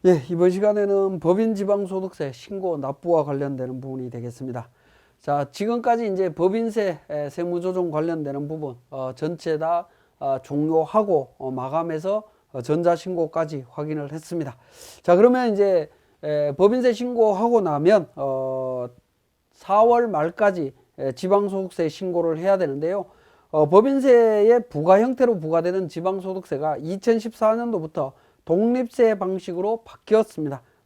예, 이번 시간에는 법인 지방소득세 신고 납부와 관련되는 부분이 되겠습니다. 자, 지금까지 이제 법인세 세무조정 관련되는 부분 전체 다 종료하고 마감해서 전자신고까지 확인을 했습니다. 자, 그러면 이제 법인세 신고하고 나면 4월 말까지 지방소득세 신고를 해야 되는데요. 법인세의 부과 형태로 부과되는 지방소득세가 2014년도부터 독립세 방식으로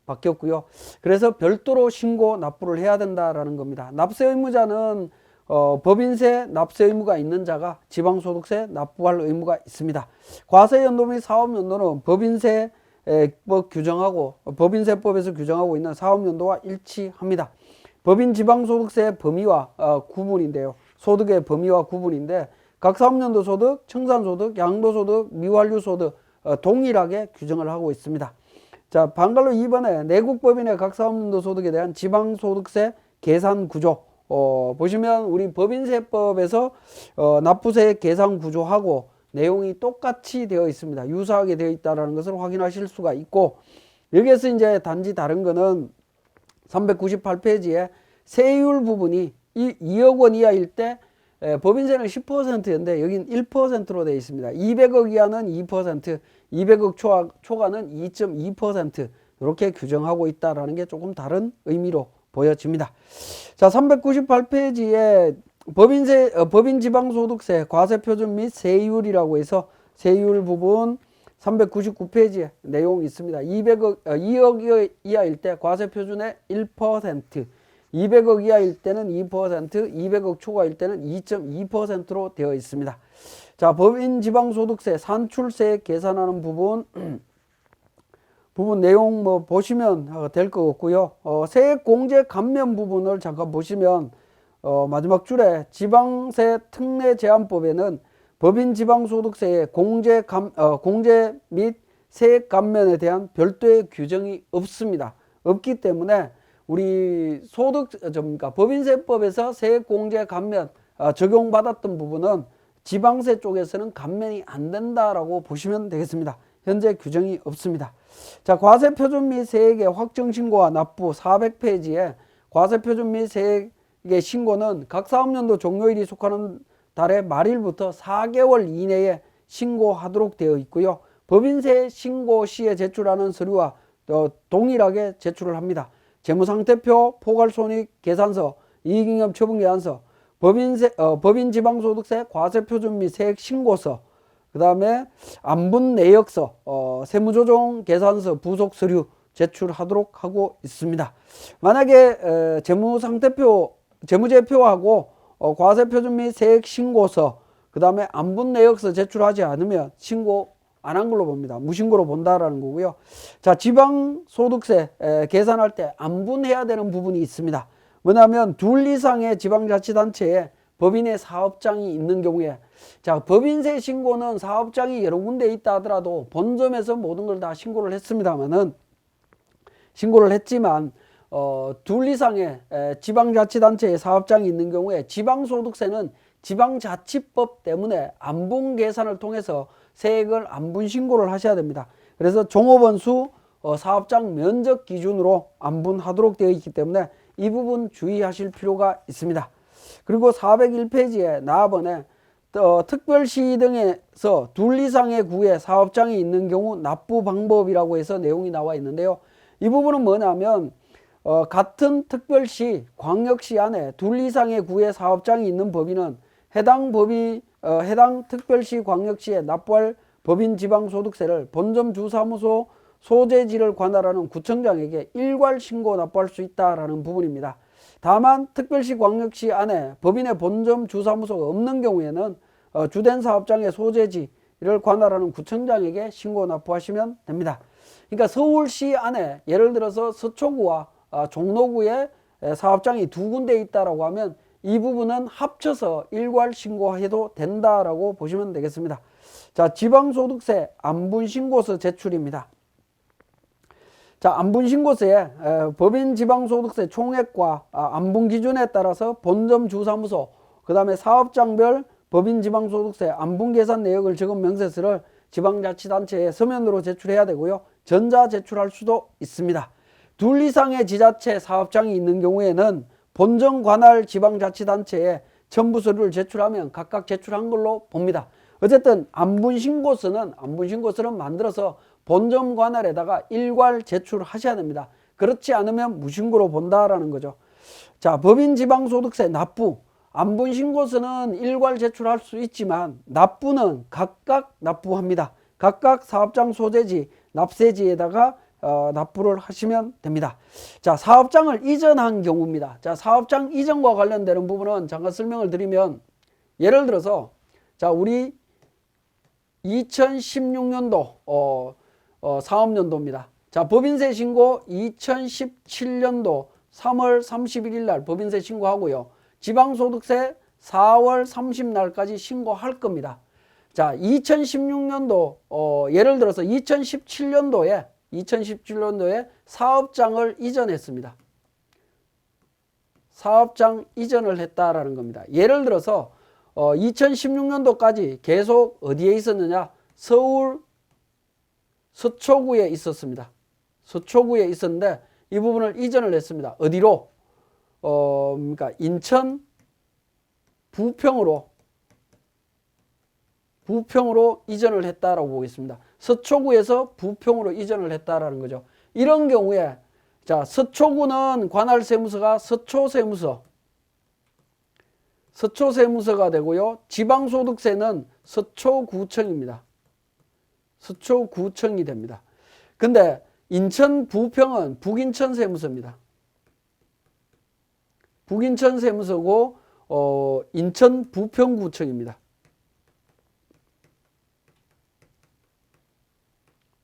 바뀌었고요. 그래서 별도로 신고 납부를 해야 된다라는 겁니다. 납세 의무자는 법인세 납세 의무가 있는 자가 지방소득세 납부할 의무가 있습니다. 과세연도 및 사업연도는 법인세법 규정하고 법인세법에서 규정하고 있는 사업연도와 일치합니다. 법인 지방소득세 범위와 구분인데요. 소득의 범위와 구분인데 각 사업연도 소득, 청산소득, 양도소득, 미완료소득 동일하게 규정을 하고 있습니다. 자, 방갈로 2번에 내국법인의 각 사업연도 소득에 대한 지방소득세 계산 구조 보시면 우리 법인세법에서 납부세 계산 구조하고 내용이 똑같이 되어 있습니다. 유사하게 되어 있다는 것을 확인하실 수가 있고, 여기에서 이제 단지 다른 거는 398페이지에 세율 부분이 2억 원 이하일 때 법인세는 10%인데 여긴 1%로 되어 있습니다. 200억 이하는 2%, 200억 초과는 2.2% 이렇게 규정하고 있다는 게 조금 다른 의미로 보여집니다. 자, 398페이지에 법인 지방소득세 과세표준 및 세율이라고 해서 세율 부분 399페이지에 내용이 있습니다. 2억 이하일 때 과세표준의 1%, 200억 이하일 때는 2%, 200억 초과일 때는 2.2%로 되어 있습니다. 자, 법인 지방소득세 산출세 계산하는 부분 내용 뭐 보시면 될 것 같고요. 세액 공제 감면 부분을 잠깐 보시면 마지막 줄에 지방세 특례 제한법에는 법인 지방소득세의 공제 및 세액 감면에 대한 별도의 규정이 없습니다. 없기 때문에 우리 그러니까 법인세법에서 세액 공제 감면 적용받았던 부분은 지방세 쪽에서는 감면이 안 된다라고 보시면 되겠습니다. 현재 규정이 없습니다. 자, 과세표준 및 세액의 확정신고와 납부 400페이지에 과세표준 및 세액의 신고는 각 사업연도 종료일이 속하는 달의 말일부터 4개월 이내에 신고하도록 되어 있고요. 법인세 신고 시에 제출하는 서류와 동일하게 제출을 합니다. 재무상태표, 포괄손익 계산서, 이익잉여 처분계산서, 법인 지방소득세 과세표준 및 세액 신고서, 그 다음에 안분 내역서, 세무조정 계산서, 부속 서류 제출하도록 하고 있습니다. 만약에 재무제표하고 과세표준 및 세액 신고서, 그 다음에 안분 내역서 제출하지 않으면 신고 안 한 걸로 봅니다. 무신고로 본다라는 거고요. 자, 지방소득세 계산할 때 안분해야 되는 부분이 있습니다. 뭐냐면 둘 이상의 지방자치단체에 법인의 사업장이 있는 경우에, 자, 법인세 신고는 사업장이 여러 군데 있다 하더라도 본점에서 모든 걸 다 신고를 했습니다만은 신고를 했지만 둘 이상의 지방자치단체에 사업장이 있는 경우에 지방소득세는 지방자치법 때문에 안분 계산을 통해서 세액을 안분 신고를 하셔야 됩니다. 그래서 종업원 수, 사업장 면적 기준으로 안분하도록 되어 있기 때문에 이 부분 주의하실 필요가 있습니다. 그리고 401페이지에 나번에 특별시 등에서 둘 이상의 구에 사업장이 있는 경우 납부 방법이라고 해서 내용이 나와 있는데요. 이 부분은 뭐냐면 같은 특별시, 광역시 안에 둘 이상의 구에 사업장이 있는 법인은 해당 특별시, 광역시에 납부할 법인 지방소득세를 본점 주사무소 소재지를 관할하는 구청장에게 일괄 신고 납부할 수 있다라는 부분입니다. 다만 특별시, 광역시 안에 법인의 본점 주사무소가 없는 경우에는 주된 사업장의 소재지를 관할하는 구청장에게 신고 납부하시면 됩니다. 그러니까 서울시 안에 예를 들어서 서초구와 종로구에 사업장이 두 군데 있다라고 하면 이 부분은 합쳐서 일괄 신고해도 된다라고 보시면 되겠습니다. 자, 지방소득세 안분신고서 제출입니다. 자, 안분신고서에 법인 지방소득세 총액과 안분기준에 따라서 본점 주사무소, 그 다음에 사업장별 법인 지방소득세 안분계산 내역을 적은 명세서를 지방자치단체에 서면으로 제출해야 되고요. 전자 제출할 수도 있습니다. 둘 이상의 지자체 사업장이 있는 경우에는 본청 관할 지방자치단체에 첨부 서류를 제출하면 각각 제출한 걸로 봅니다. 어쨌든 안분신고서는 만들어서 본청 관할에다가 일괄 제출하셔야 됩니다. 그렇지 않으면 무신고로 본다라는 거죠. 자, 법인 지방소득세 납부. 안분신고서는 일괄 제출할 수 있지만 납부는 각각 납부합니다. 각각 사업장 소재지, 납세지에다가 납부를 하시면 됩니다. 자, 사업장을 이전한 경우입니다. 자, 사업장 이전과 관련되는 부분은 잠깐 설명을 드리면, 예를 들어서 자, 우리 2016년도 사업연도입니다. 자, 법인세 신고 2017년도 3월 31일 날 법인세 신고하고요. 지방소득세 4월 30날까지 신고할 겁니다. 자, 2016년도 예를 들어서 2017년도에 사업장을 이전했습니다. 사업장 이전을 했다라는 겁니다. 예를 들어서 2016년도까지 계속 어디에 있었느냐? 서울 서초구에 있었습니다. 서초구에 있었는데 이 부분을 이전을 했습니다. 어디로? 그러니까 인천 부평으로 이전을 했다라고 보겠습니다. 서초구에서 부평으로 이전을 했다라는 거죠. 이런 경우에 자, 서초구는 관할세무서가 서초세무서가 되고요. 지방소득세는 서초구청입니다. 서초구청이 됩니다. 근데 인천 부평은 북인천세무서입니다. 북인천세무서고 인천 부평구청입니다.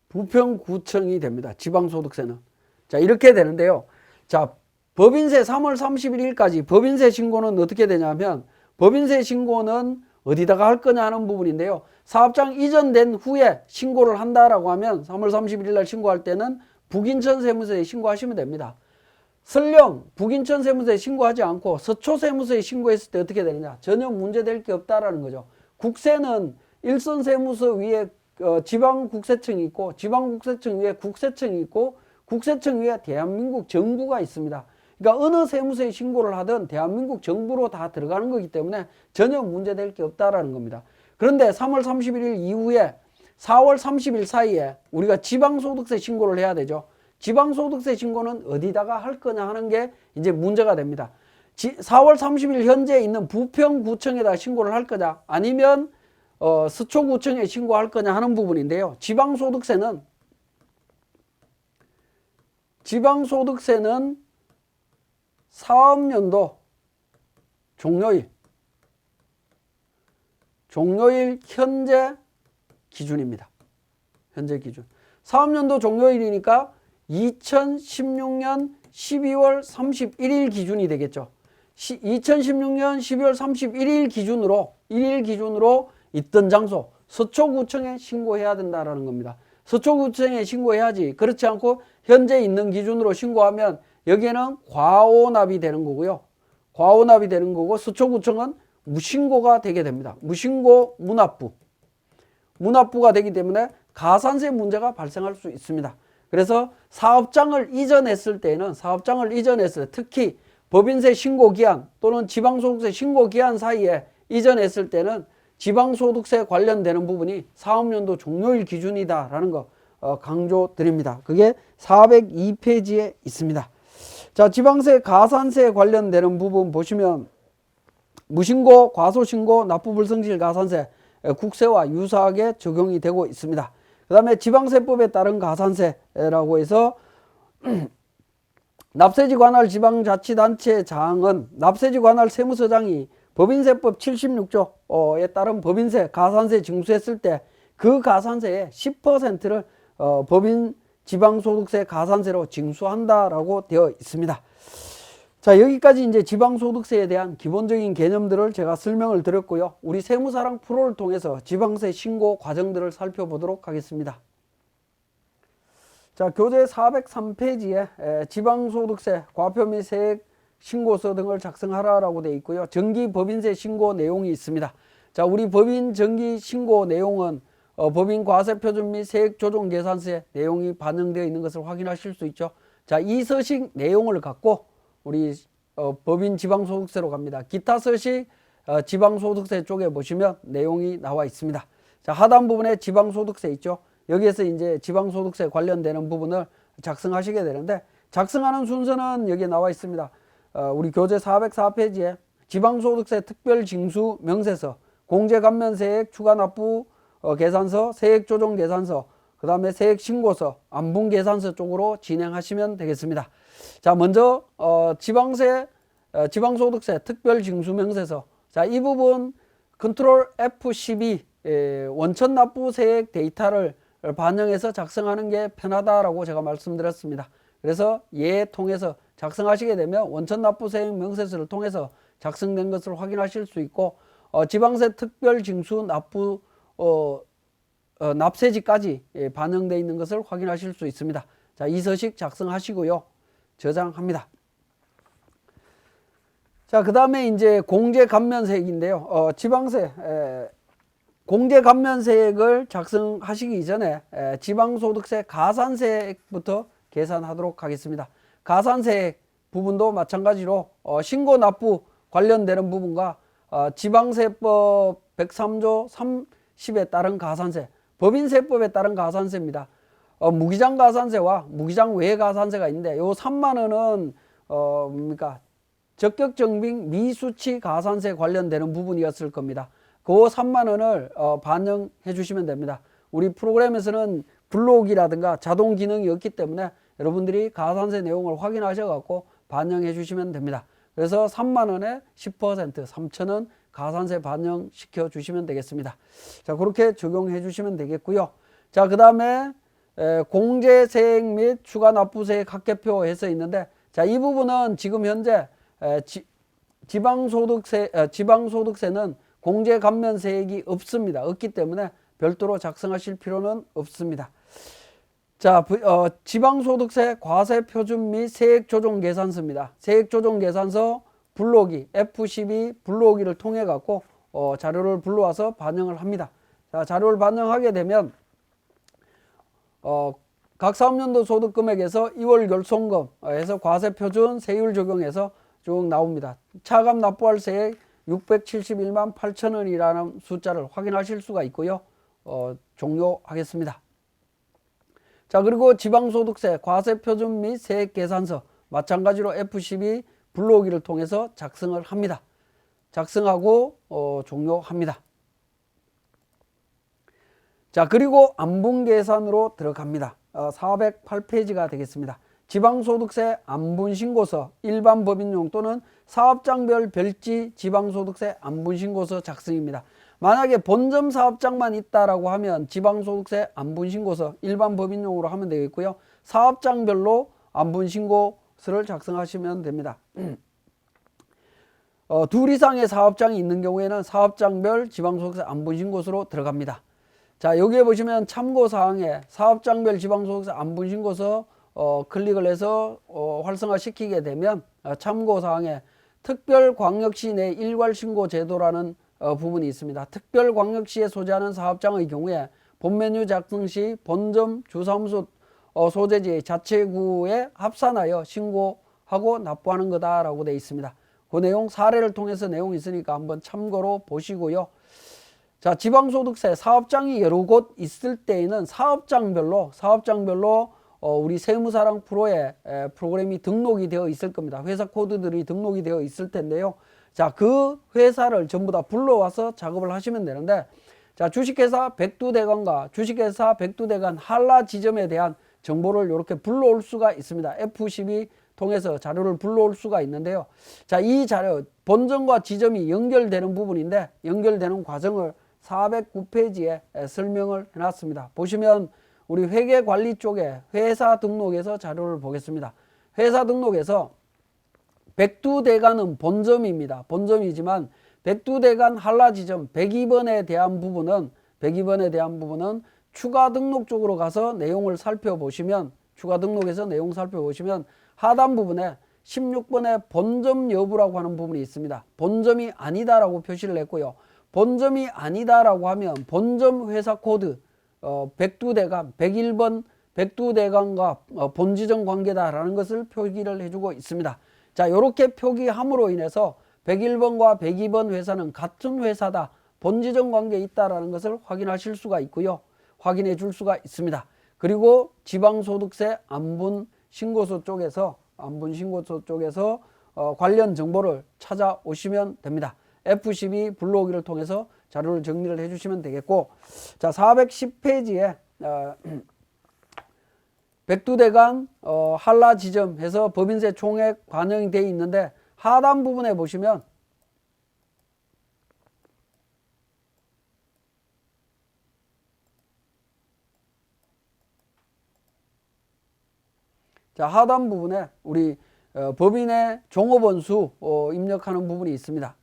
부평구청이 됩니다. 지방소득세는. 자, 이렇게 되는데요. 자, 법인세 3월 31일까지 법인세 신고는 어떻게 되냐면, 법인세 신고는 어디다가 할 거냐 하는 부분인데요. 사업장 이전된 후에 신고를 한다라고 하면 3월 31일 날 신고할 때는 북인천세무서에 신고하시면 됩니다. 설령 북인천세무서에 신고하지 않고 서초세무서에 신고했을 때 어떻게 되느냐? 전혀 문제될 게 없다라는 거죠. 국세는 일선세무서 위에 지방국세청이 있고, 지방국세청 위에 국세청이 있고, 국세청 위에 대한민국 정부가 있습니다. 그러니까 어느 세무서에 신고를 하든 대한민국 정부로 다 들어가는 거기 때문에 전혀 문제될 게 없다라는 겁니다. 그런데 3월 31일 이후에 4월 30일 사이에 우리가 지방소득세 신고를 해야 되죠. 지방소득세 신고는 어디다가 할 거냐 하는 게 이제 문제가 됩니다. 4월 30일 현재 있는 부평구청에다 신고를 할 거냐, 아니면 서초구청에 신고할 거냐 하는 부분인데요. 지방소득세는 사업연도 종료일 현재 기준입니다. 현재 기준. 사업연도 종료일이니까 2016년 12월 31일 기준이 되겠죠. 2016년 12월 31일 기준으로 있던 장소 서초구청에 신고해야 된다라는 겁니다. 서초구청에 신고해야지. 그렇지 않고 현재 있는 기준으로 신고하면 여기에는 과오납이 되는 거고요. 과오납이 되는 거고, 서초구청은 무신고가 되게 됩니다. 무신고, 무납부가 되기 때문에 가산세 문제가 발생할 수 있습니다. 그래서 사업장을 이전했을 때, 특히 법인세 신고기한 또는 지방소득세 신고기한 사이에 이전했을 때는 지방소득세 관련되는 부분이 사업연도 종료일 기준이다라는 거 강조드립니다. 그게 402페이지에 있습니다. 자, 지방세 가산세 관련되는 부분 보시면 무신고, 과소신고, 납부불성실 가산세, 국세와 유사하게 적용이 되고 있습니다. 그 다음에 지방세법에 따른 가산세라고 해서 납세지 관할 지방자치단체장은 납세지 관할 세무서장이 법인세법 76조에 따른 법인세, 가산세 징수했을 때 그 가산세의 10%를 법인 지방소득세 가산세로 징수한다라고 되어 있습니다. 자, 여기까지 이제 지방소득세에 대한 기본적인 개념들을 제가 설명을 드렸고요. 우리 세무사랑 프로를 통해서 지방세 신고 과정들을 살펴보도록 하겠습니다. 자, 교재 403페이지에 지방소득세, 과표 및 세액 신고서 등을 작성하라라고 되어 있고요. 정기 법인세 신고 내용이 있습니다. 자, 우리 법인 정기 신고 내용은 법인 과세표준 및 세액조정계산서에 내용이 반영되어 있는 것을 확인하실 수 있죠. 자, 이 서식 내용을 갖고 우리 법인 지방소득세로 갑니다. 기타 서식 지방소득세 쪽에 보시면 내용이 나와 있습니다. 자, 하단 부분에 지방소득세 있죠. 여기에서 이제 지방소득세 관련되는 부분을 작성하시게 되는데, 작성하는 순서는 여기에 나와 있습니다. 우리 교재 404페이지에 지방소득세 특별징수 명세서, 공제감면세액 추가납부 계산서, 세액조정계산서, 그 다음에 세액신고서, 안분계산서 쪽으로 진행하시면 되겠습니다. 자, 먼저 지방소득세 특별징수명세서. 자, 이 부분 컨트롤 F12 원천납부세액 데이터를 반영해서 작성하는 게 편하다라고 제가 말씀드렸습니다. 그래서 얘 통해서 작성하시게 되면 원천납부세액 명세서를 통해서 작성된 것을 확인하실 수 있고, 지방세 특별징수 납부 납세지까지 반영되어 있는 것을 확인하실 수 있습니다. 자, 이 서식 작성하시고요. 저장합니다. 자, 그 다음에 이제 공제감면세액인데요. 지방세 공제감면세액을 작성하시기 전에 지방소득세 가산세액부터 계산하도록 하겠습니다. 가산세액 부분도 마찬가지로 신고 납부 관련되는 부분과 지방세법 103조 30에 따른 가산세, 법인세법에 따른 가산세입니다. 무기장 가산세와 무기장 외 가산세가 있는데, 요 3만 원은 뭡니까? 적격증빙 미수치 가산세 관련되는 부분이었을 겁니다. 그 3만 원을 반영해 주시면 됩니다. 우리 프로그램에서는 불러오기라든가 자동 기능이 없기 때문에 여러분들이 가산세 내용을 확인하셔 갖고 반영해 주시면 됩니다. 그래서 3만 원에 10% 3천 원 가산세 반영시켜 주시면 되겠습니다. 자, 그렇게 적용해 주시면 되겠고요. 자, 그 다음에 공제세액 및 추가납부세액 합계표 해서 있는데, 자, 이 부분은 지금 현재 지방소득세는 공제감면세액이 없습니다. 없기 때문에 별도로 작성하실 필요는 없습니다. 자, 지방소득세 과세표준 및 세액조정계산서입니다. 세액조정계산서 불러오기 F12 불러오기를 통해 갖고 자료를 불러와서 반영을 합니다. 자, 자료를 반영하게 되면 각 사업연도 소득금액에서 2월 결손금에서 과세표준 세율 적용해서 쭉 나옵니다. 차감 납부할 세액 671만 8천 원이라는 숫자를 확인하실 수가 있고요. 종료하겠습니다. 자, 그리고 지방소득세 과세표준 및 세액계산서 마찬가지로 F12 불러오기를 통해서 작성을 합니다. 작성하고 종료합니다. 자, 그리고 안분계산으로 들어갑니다. 408페이지가 되겠습니다. 지방소득세 안분신고서 일반법인용 또는 사업장별 별지 지방소득세 안분신고서 작성입니다. 만약에 본점 사업장만 있다라고 하면 지방소득세 안분신고서 일반법인용으로 하면 되겠고요. 사업장별로 안분신고서를 작성하시면 됩니다. 둘 이상의 사업장이 있는 경우에는 사업장별 지방소득세 안분신고서로 들어갑니다. 자, 여기에 보시면 참고사항에 사업장별 지방소득세 안분신고서 클릭을 해서 활성화시키게 되면 참고사항에 특별광역시 내 일괄신고제도라는 부분이 있습니다. 특별광역시에 소재하는 사업장의 경우에 본메뉴 작성 시 본점 주사무소 소재지의 자체구에 합산하여 신고하고 납부하는 거다라고 되어 있습니다. 그 내용 사례를 통해서 내용이 있으니까 한번 참고로 보시고요. 자, 지방소득세 사업장이 여러 곳 있을 때에는 사업장별로 우리 세무사랑 프로에 프로그램이 등록이 되어 있을 겁니다. 회사 코드들이 등록이 되어 있을 텐데요. 자, 그 회사를 전부 다 불러와서 작업을 하시면 되는데, 자, 주식회사 백두대간과 주식회사 백두대간 한라 지점에 대한 정보를 이렇게 불러올 수가 있습니다. F12 통해서 자료를 불러올 수가 있는데요. 자, 이 자료 본점과 지점이 연결되는 부분인데, 연결되는 과정을 409페이지에 설명을 해놨습니다. 보시면 우리 회계관리 쪽에 회사 등록에서 자료를 보겠습니다. 회사 등록에서 백두대간은 본점입니다. 본점이지만 백두대간 한라지점 102번에 대한 부분은 추가 등록 쪽으로 가서 내용을 살펴보시면, 추가 등록에서 내용 살펴보시면 하단 부분에 16번에 본점 여부라고 하는 부분이 있습니다. 본점이 아니다라고 표시를 했고요. 본점이 아니다라고 하면 본점 회사 코드, 백두대간 101번 백두대간과 본지정 관계다라는 것을 표기를 해주고 있습니다. 자, 이렇게 표기함으로 인해서 101번과 102번 회사는 같은 회사다, 본지정 관계에 있다라는 것을 확인하실 수가 있고요. 확인해 줄 수가 있습니다. 그리고 지방소득세 안분신고서 쪽에서 관련 정보를 찾아오시면 됩니다. F12 블로그를 통해서 자료를 정리를 해주시면 되겠고, 자, 410페이지에 백두대간 한라 지점해서 법인세 총액 반영이 되어 있는데, 하단 부분에 보시면 자, 하단 부분에 우리 법인의 종업원수 입력하는 부분이 있습니다.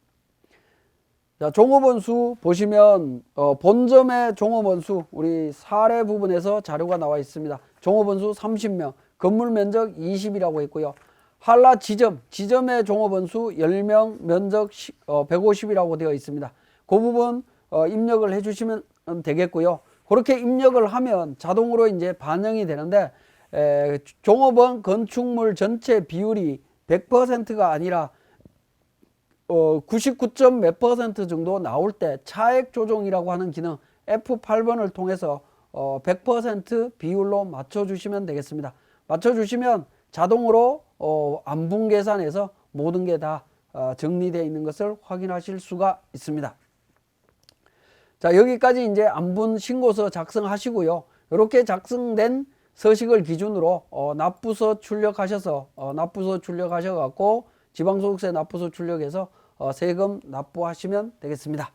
자, 종업원수 보시면 본점의 종업원수 우리 사례 부분에서 자료가 나와 있습니다. 종업원수 30명, 건물 면적 20이라고 했고요. 한라 지점의 종업원수 10명, 면적 150이라고 되어 있습니다. 그 부분 입력을 해주시면 되겠고요. 그렇게 입력을 하면 자동으로 이제 반영이 되는데, 종업원 건축물 전체 비율이 100%가 아니라 99점 몇 % 정도 나올 때 차액 조정이라고 하는 기능 F8번을 통해서 100% 비율로 맞춰주시면 되겠습니다. 맞춰주시면 자동으로 안분 계산에서 모든 게 다 정리되어 있는 것을 확인하실 수가 있습니다. 자, 여기까지 이제 안분 신고서 작성하시고요. 이렇게 작성된 서식을 기준으로 납부서 출력하셔서 납부서 출력하셔 갖고 지방소득세 납부서 출력해서 세금 납부하시면 되겠습니다.